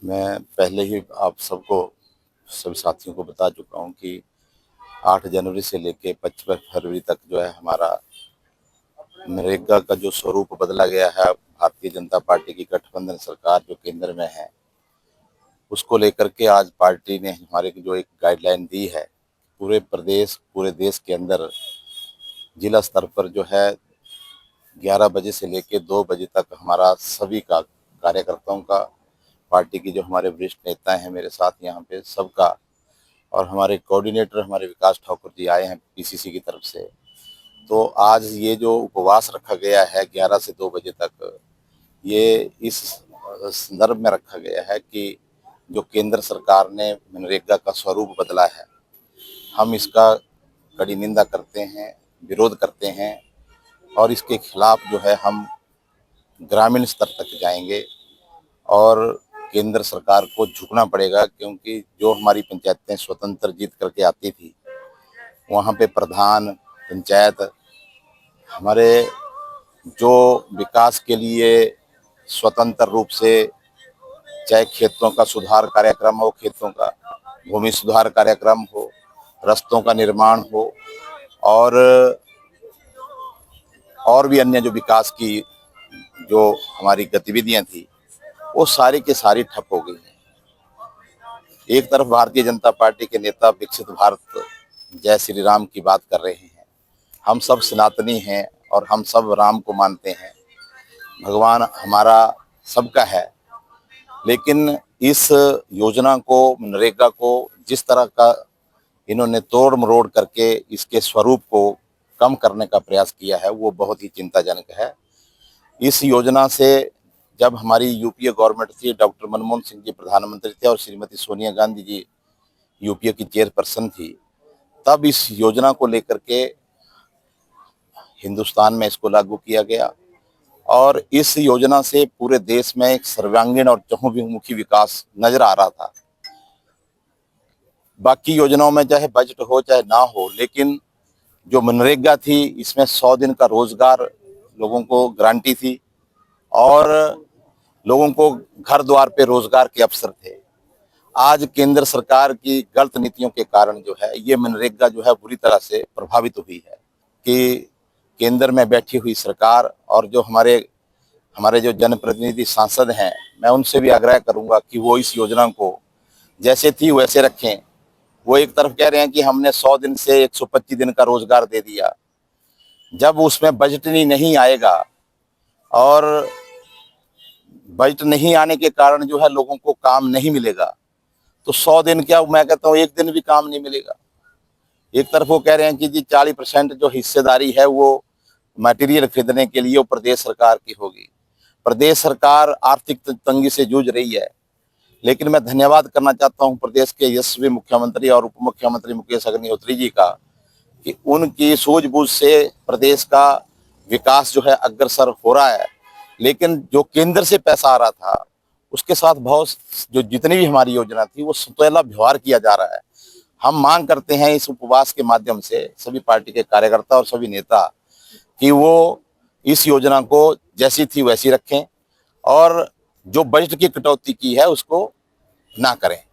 मैं पहले ही आप सबको सभी साथियों को बता चुका हूं कि 8 जनवरी से लेके 25 फरवरी तक जो है हमारा नरेगा का जो स्वरूप बदला गया है। भारतीय जनता पार्टी की गठबंधन सरकार जो केंद्र में है, उसको लेकर के आज पार्टी ने हमारे को जो एक गाइडलाइन दी है, पूरे देश के अंदर जिला स्तर पर जो है 11 बजे से लेके 2 बजे तक हमारा सभी का कार्यकर्ताओं का, पार्टी की जो हमारे वरिष्ठ नेता हैं मेरे साथ यहाँ पे सबका, और हमारे कोऑर्डिनेटर हमारे विकास ठाकुर जी आए हैं पीसीसी की तरफ से। तो आज ये जो उपवास रखा गया है 11 से 2 बजे तक, ये इस संदर्भ में रखा गया है कि जो केंद्र सरकार ने मनरेगा का स्वरूप बदला है, हम इसका कड़ी निंदा करते हैं, विरोध करते हैं, और इसके खिलाफ जो है हम ग्रामीण स्तर तक जाएंगे और केंद्र सरकार को झुकना पड़ेगा, क्योंकि जो हमारी पंचायतें स्वतंत्र जीत करके आती थी, वहाँ पे प्रधान पंचायत हमारे जो विकास के लिए स्वतंत्र रूप से, चाहे खेतों का सुधार कार्यक्रम हो, खेतों का भूमि सुधार कार्यक्रम हो, रास्तों का निर्माण हो, और भी अन्य जो विकास की जो हमारी गतिविधियां थी, वो सारी की सारी ठप हो गई हैं। एक तरफ भारतीय जनता पार्टी के नेता विकसित भारत, जय श्री राम की बात कर रहे हैं। हम सब सनातनी हैं और हम सब राम को मानते हैं, भगवान हमारा सबका है। लेकिन इस योजना को, मनरेगा को जिस तरह का इन्होंने तोड़ मरोड़ करके इसके स्वरूप को कम करने का प्रयास किया है, वो बहुत ही चिंताजनक है। इस योजना से जब हमारी यूपीए गवर्नमेंट थी, डॉक्टर मनमोहन सिंह जी प्रधानमंत्री थे और श्रीमती सोनिया गांधी जी यूपीए की चेयरपर्सन थी, तब इस योजना को लेकर के हिंदुस्तान में इसको लागू किया गया, और इस योजना से पूरे देश में एक सर्वांगीण और चहुमुखी विकास नजर आ रहा था। बाकी योजनाओं में चाहे बजट हो चाहे ना हो, लेकिन जो मनरेगा थी, इसमें 100 दिन का रोजगार लोगों को गारंटी थी, और लोगों को घर द्वार पे रोजगार के अवसर थे। आज केंद्र सरकार की गलत नीतियों के कारण जो है ये मनरेगा जो है बुरी तरह से प्रभावित हुई है, कि केंद्र में बैठी हुई सरकार और जो हमारे हमारे जो जनप्रतिनिधि सांसद हैं, मैं उनसे भी आग्रह करूंगा कि वो इस योजना को जैसे थी वैसे रखें। वो एक तरफ कह रहे हैं कि हमने 100 दिन से 125 दिन का रोजगार दे दिया, जब उसमें बजट नहीं आएगा, और बजट नहीं आने के कारण जो है लोगों को काम नहीं मिलेगा, तो 100 दिन क्या, मैं कहता हूँ 1 दिन भी काम नहीं मिलेगा। एक तरफ वो कह रहे हैं कि जी 40% जो हिस्सेदारी है वो मटेरियल खरीदने के लिए वो प्रदेश सरकार की होगी। प्रदेश सरकार आर्थिक तंगी से जूझ रही है, लेकिन मैं धन्यवाद करना चाहता हूं प्रदेश के यशस्वी मुख्यमंत्री और उप मुख्यमंत्री मुकेश अग्निहोत्री जी का, कि उनकी सूझबूझ से प्रदेश का विकास जो है अग्रसर हो रहा है। लेकिन जो केंद्र से पैसा आ रहा था, उसके साथ बहुत जो जितनी भी हमारी योजना थी वो सौतेला व्यवहार किया जा रहा है। हम मांग करते हैं इस उपवास के माध्यम से सभी पार्टी के कार्यकर्ता और सभी नेता, कि वो इस योजना को जैसी थी वैसी रखें, और जो बजट की कटौती की है उसको ना करें।